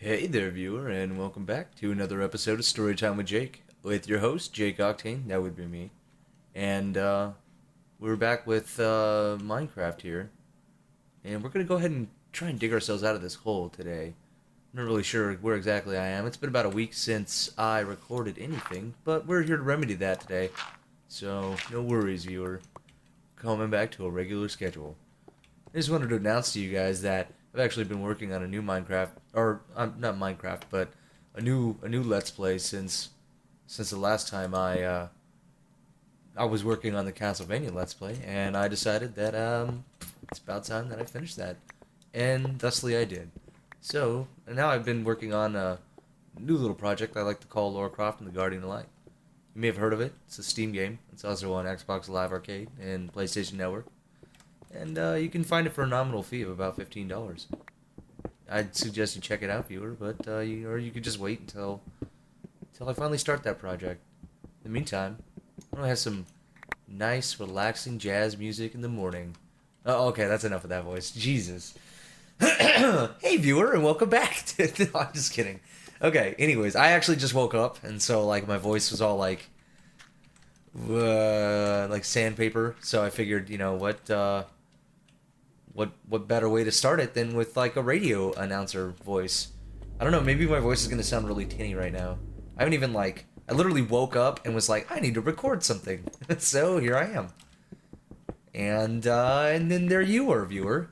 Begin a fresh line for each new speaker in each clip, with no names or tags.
Hey there, viewer, and welcome back to another episode of Storytime with Jake, with your host, Jakeoctane, that would be me. And we're back with Minecraft here, and we're going to go ahead and try and dig ourselves out of this hole today. I'm not really sure where exactly I am. It's been about a week since I recorded anything, but we're here to remedy that today. So, no worries, viewer. Coming back to a regular schedule. I just wanted to announce to you guys that I've actually been working on a new Minecraft, or not Minecraft, but a new Let's Play since the last time I was working on the Castlevania Let's Play, and I decided that it's about time that I finished that, and thusly I did. So and now I've been working on a new little project I like to call Lara Croft and the Guardian of Light. You may have heard of it. It's a Steam game. It's also on Xbox Live Arcade and PlayStation Network. And you can find it for a nominal fee of about $15. I'd suggest you check it out, viewer, but or you could just wait until I finally start that project. In the meantime, I'm gonna have some nice, relaxing jazz music in the morning. Oh, okay, that's enough of that voice. Jesus. Hey, viewer, and welcome back. No, I'm just kidding. Okay. Anyways, I actually just woke up, and so like my voice was all like sandpaper. So I figured, what better way to start it than with like a radio announcer voice? I don't know, maybe my voice is gonna sound really tinny right now. I haven't even I literally woke up and was like, I need to record something. So here I am. And then there you are, viewer.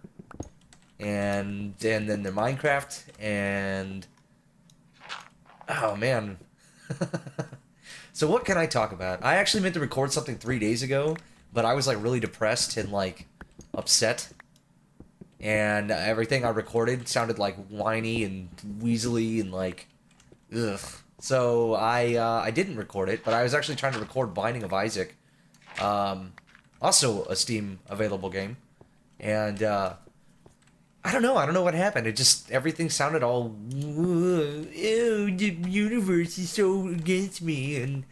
And then the Minecraft and oh man. So what can I talk about? I actually meant to record something 3 days ago, but I was like really depressed and like upset, and everything I recorded sounded like whiny and weaselly and like ugh. So I didn't record it, but I was actually trying to record Binding of Isaac, also a Steam available game, and I don't know what happened. It just everything sounded all ew, the universe is so against me, and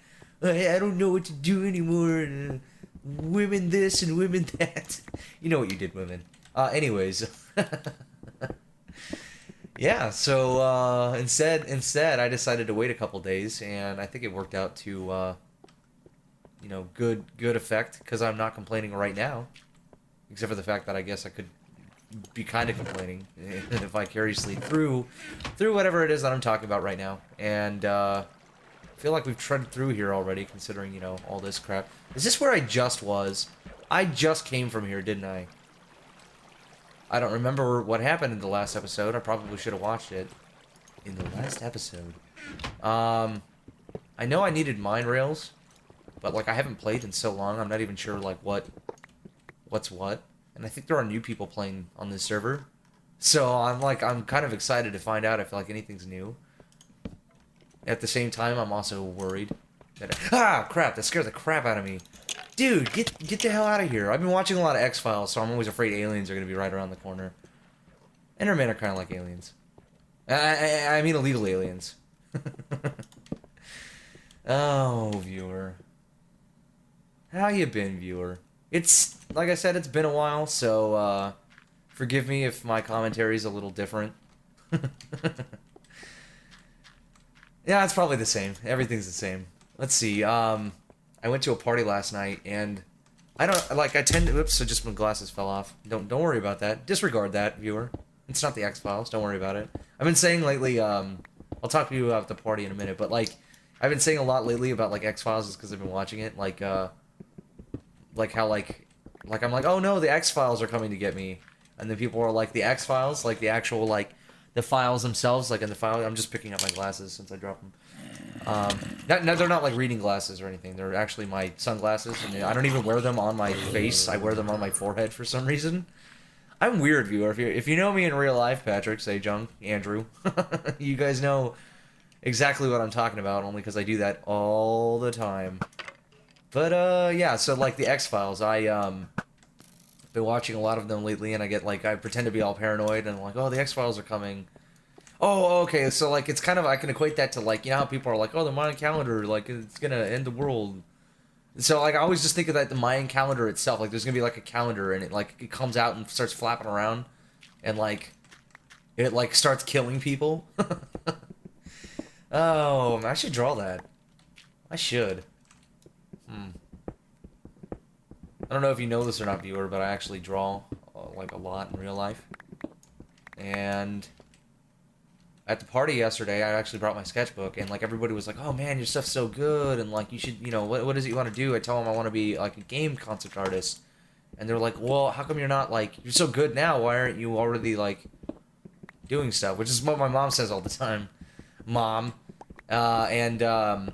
I don't know what to do anymore. And, women this and women that. You know what you did, women. Anyways, yeah. So instead, I decided to wait a couple days, and I think it worked out to good effect because I'm not complaining right now, except for the fact that I guess I could be kind of complaining vicariously through whatever it is that I'm talking about right now. And I feel like we've treaded through here already, considering all this crap. Is this where I just was? I just came from here, didn't I? I don't remember what happened in the last episode. I probably should have watched it in the last episode. I know I needed mine rails, but like I haven't played in so long, I'm not even sure like what's what. And I think there are new people playing on this server. So I'm kind of excited to find out if like anything's new. At the same time, I'm also worried that crap, that scared the crap out of me. Dude, get the hell out of here. I've been watching a lot of X-Files, so I'm always afraid aliens are going to be right around the corner. Endermen are kind of like aliens. I mean illegal aliens. Oh, viewer. How you been, viewer? It's, like I said, it's been a while, so, forgive me if my commentary's a little different. Yeah, it's probably the same. Everything's the same. Let's see, I went to a party last night, and I tend to, oops, so just my glasses fell off. Don't worry about that. Disregard that, viewer. It's not the X-Files, don't worry about it. I've been saying lately, I'll talk to you about the party in a minute, but, I've been saying a lot lately about, X-Files just because I've been watching it, how I'm like, oh no, the X-Files are coming to get me, and then people are like, the X-Files, like the actual the files themselves, like in the file. I'm just picking up my glasses since I dropped them. They're not like reading glasses or anything. They're actually my sunglasses, and I don't even wear them on my face. I wear them on my forehead for some reason. I'm weird, viewer. If you know me in real life, Patrick, Sejong, Andrew, you guys know exactly what I'm talking about. Only because I do that all the time. But, yeah, so, the X-Files, been watching a lot of them lately, and I get, I pretend to be all paranoid, and I'm like, oh, the X-Files are coming. Oh, okay, so, it's kind of, I can equate that to, how people are like, oh, the Mayan calendar, it's gonna end the world. So, I always just think of that, the Mayan calendar itself, there's gonna be, a calendar, and it comes out and starts flapping around, and, It like starts killing people. Oh, I should draw that. I should. Hmm. I don't know if you know this or not, viewer, but I actually draw like a lot in real life. And at the party yesterday, I actually brought my sketchbook, and like everybody was like, "Oh man, your stuff's so good," and like you should, what is it you want to do? I tell them I want to be like a game concept artist, and they're like, "Well, how come you're not like you're so good now? Why aren't you already like doing stuff?" Which is what my mom says all the time, Mom. And the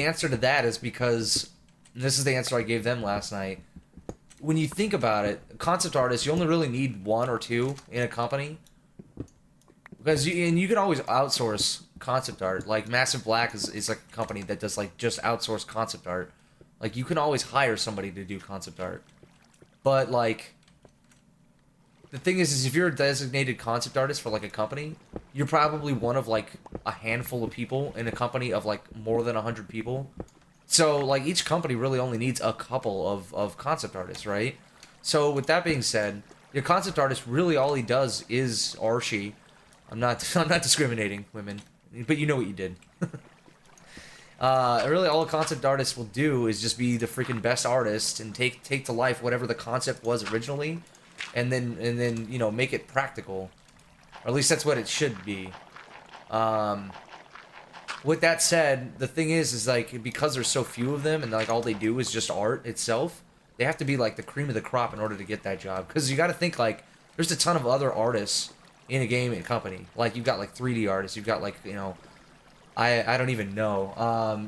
answer to that is because this is the answer I gave them last night. When you think about it, concept artists, you only really need one or two in a company. Because you can always outsource concept art. Like Massive Black is like a company that does like just outsource concept art. Like you can always hire somebody to do concept art. But like the thing is if you're a designated concept artist for like a company, you're probably one of like a handful of people in a company of like more than 100 people. So like each company really only needs a couple of concept artists, right? So with that being said, your concept artist really all he does is, or she, I'm not discriminating women, but you know what you did. Really all a concept artist will do is just be the freaking best artist and take to life whatever the concept was originally, and then make it practical, or at least that's what it should be. With that said, the thing is like because there's so few of them and like all they do is just art itself, they have to be like the cream of the crop in order to get that job. Because you got to think like there's a ton of other artists in a game and company. Like you've got like 3D artists, you've got like I don't even know.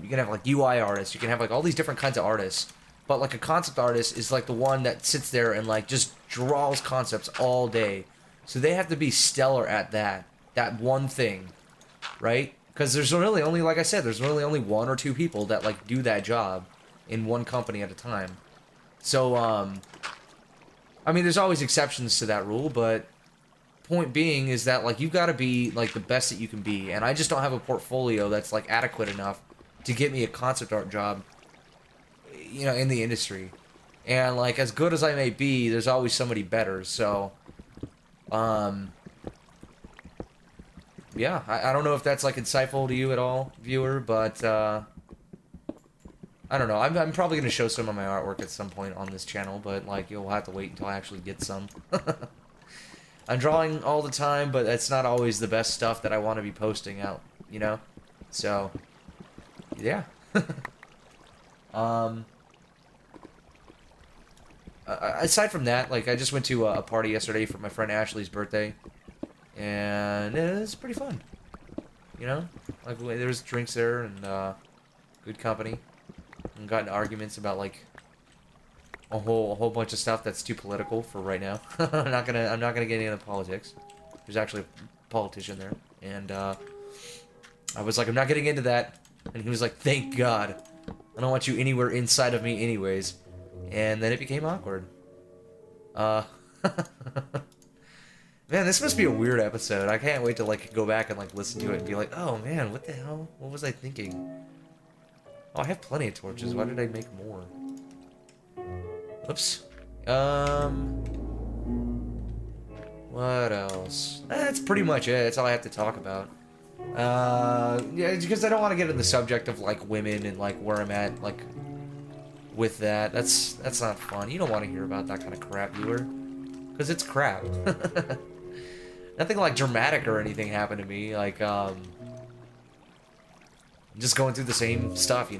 You can have like UI artists, you can have like all these different kinds of artists. But like a concept artist is like the one that sits there and like just draws concepts all day. So they have to be stellar at that one thing, right? Because there's really only, like I said, there's really only one or two people that like do that job in one company at a time. So I mean, there's always exceptions to that rule, but point being is that like you've got to be like the best that you can be, and I just don't have a portfolio that's like adequate enough to get me a concept art job, in the industry. And like as good as I may be, there's always somebody better. So yeah, I don't know if that's like insightful to you at all, viewer, but I don't know. I'm probably gonna show some of my artwork at some point on this channel, but like you'll have to wait until I actually get some. I'm drawing all the time, but that's not always the best stuff that I want to be posting out, So, yeah. Aside from that, like I just went to a party yesterday for my friend Ashley's birthday, and it was pretty fun. Like there was drinks there and good company, and got in arguments about like a whole bunch of stuff that's too political for right now. I'm not gonna get into politics. There's actually a politician there, and I was like, I'm not getting into that, and he was like, thank God, I don't want you anywhere inside of me, anyways. And then it became awkward. Man, this must be a weird episode. I can't wait to like go back and like listen to it and be like, oh man, what the hell? What was I thinking? Oh, I have plenty of torches. Why did I make more? Oops. What else? That's pretty much it. That's all I have to talk about. Yeah, because I don't want to get into the subject of like women and like where I'm at, like with that. That's not fun. You don't want to hear about that kind of crap, viewer, because it's crap. Nothing like dramatic or anything happened to me. Like just going through the same stuff,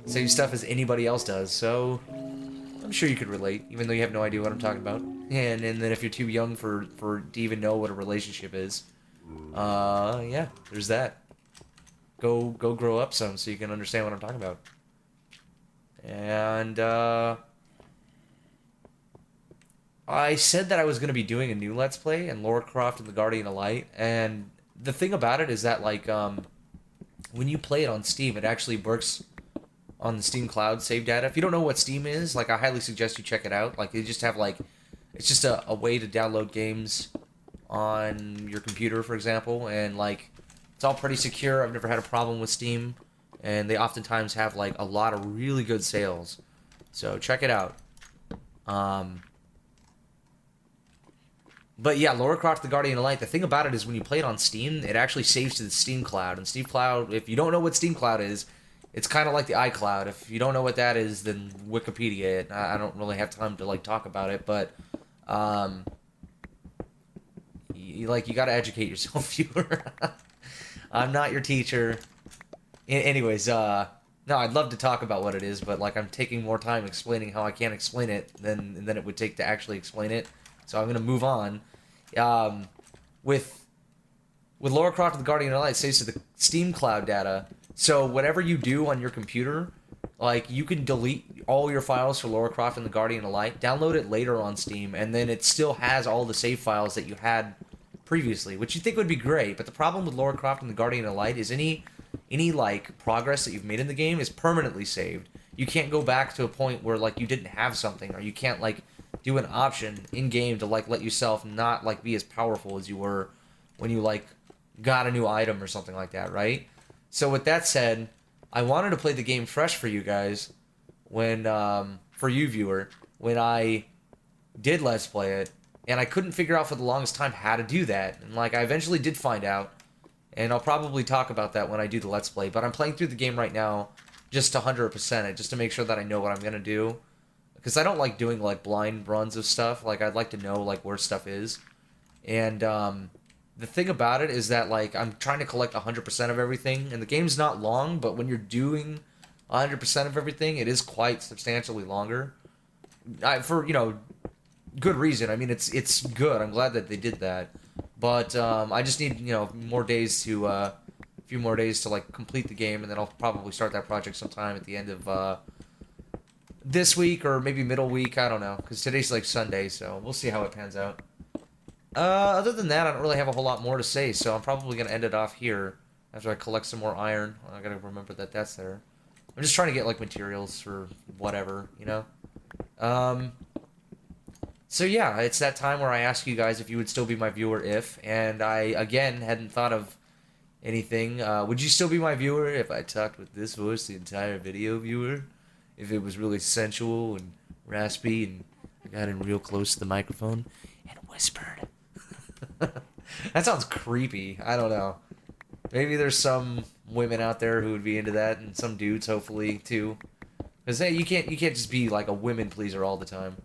same stuff as anybody else does. So I'm sure you could relate, even though you have no idea what I'm talking about. And then if you're too young to even know what a relationship is, yeah, there's that. Go grow up some so you can understand what I'm talking about. And I said that I was going to be doing a new Let's Play and Lara Croft and the Guardian of Light, and the thing about it is that like when you play it on Steam, it actually works on the Steam Cloud save data. If you don't know what Steam is, like I highly suggest you check it out. Like they just have like, it's just a way to download games on your computer, for example, and like it's all pretty secure. I've never had a problem with Steam, and they oftentimes have like a lot of really good sales. So check it out. But yeah, Lara Croft the Guardian of Light, the thing about it is when you play it on Steam, it actually saves to the Steam Cloud. And Steam Cloud, if you don't know what Steam Cloud is, it's kind of like the iCloud. If you don't know what that is, then Wikipedia it. I don't really have time to like talk about it, but you got to educate yourself, viewer. I'm not your teacher. Anyways, no, I'd love to talk about what it is, but like I'm taking more time explaining how I can't explain it than it would take to actually explain it. So I'm gonna move on. With Lara Croft and the Guardian of Light, it saves to the Steam Cloud data. So whatever you do on your computer, like you can delete all your files for Lara Croft and the Guardian of Light, download it later on Steam, and then it still has all the save files that you had previously, which you think would be great. But the problem with Lara Croft and the Guardian of Light is any like progress that you've made in the game is permanently saved. You can't go back to a point where like you didn't have something, or you can't like do an option in game to like let yourself not like be as powerful as you were when you like got a new item or something like that, right? So with that said, I wanted to play the game fresh for you guys when for you viewer when I did Let's Play it, and I couldn't figure out for the longest time how to do that. And like I eventually did find out, and I'll probably talk about that when I do the Let's Play, but I'm playing through the game right now just to 100% it, just to make sure that I know what I'm going to do. Because I don't like doing, like, blind runs of stuff. Like, I'd like to know, like, where stuff is. And, the thing about it is that, like, I'm trying to collect 100% of everything. And the game's not long, but when you're doing 100% of everything, it is quite substantially longer. For, you know, good reason. I mean, it's good. I'm glad that they did that. But, I just need, you know, more days to, a few more days to, like, complete the game. And then I'll probably start that project sometime at the end of, this week or maybe middle week, I don't know, because today's like Sunday, so we'll see how it pans out. Other than that, I don't really have a whole lot more to say, so I'm probably going to end it off here after I collect some more iron. I gotta remember that that's there. I'm just trying to get like materials for whatever, you know? So yeah, it's that time where I ask you guys if you would still be my viewer if, and I, again, hadn't thought of anything. Would you still be my viewer if I talked with this voice the entire video, viewer? If it was really sensual and raspy and I got in real close to the microphone and whispered. That sounds creepy. I don't know. Maybe there's some women out there who would be into that, and some dudes, hopefully, too. Because, hey, you can't just be, like, a women pleaser all the time.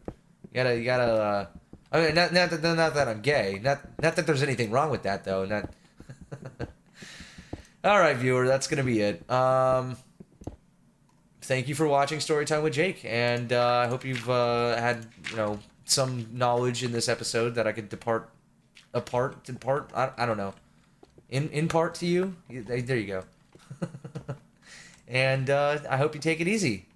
You gotta, I mean, not that I'm gay. Not that there's anything wrong with that, though. Not... Alright, viewer, that's gonna be it. Thank you for watching Storytime with Jake, and I hope you've had, you know, some knowledge in this episode that I could depart, I don't know, in part to you. There you go. And I hope you take it easy.